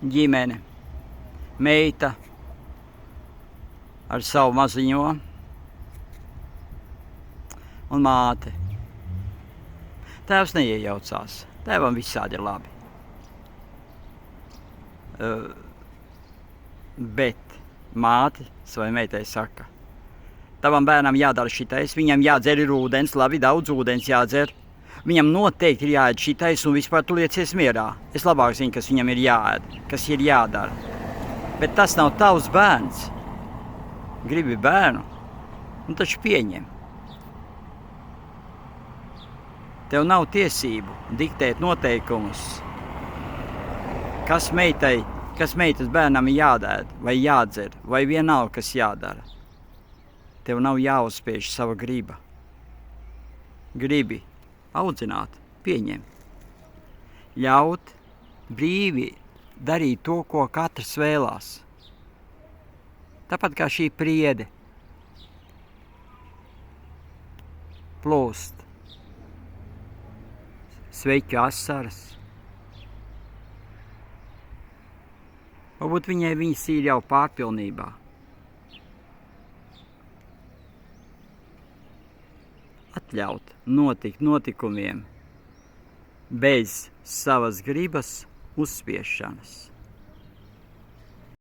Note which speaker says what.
Speaker 1: ģimene, meita ar savu maziņo un māte. Tēvs neiejaucās. Tēvam visādi ir labi. Bet māte savai meitai saka, tavam bērnam jādara šitais, viņam jādzer ir ūdens, labi, daudz ūdens jādzer. Viņam noteikti ir jāēd šitais un vispār tu liecies mierā. Es labāk zinu, kas viņam ir jāēd, kas ir jādara. Bet tas nav tavs bērns. Gribi bērnu, un taču pieņem. Tev nav tiesību diktēt noteikumus, kas meitas bērnam ir jādēd, vai jādzer, vai vienalga, kas jādara. Tev nav jāuzspiež sava griba. Gribi audzināt, pieņem. Ļaut brīvi darīt to, ko katrs vēlās. Tāpat kā šī priede plūst. Sveķu asaras. Varbūt viņas ir jau pārpilnībā. Atļaut notikt notikumiem bez savas gribas uzspiešanas.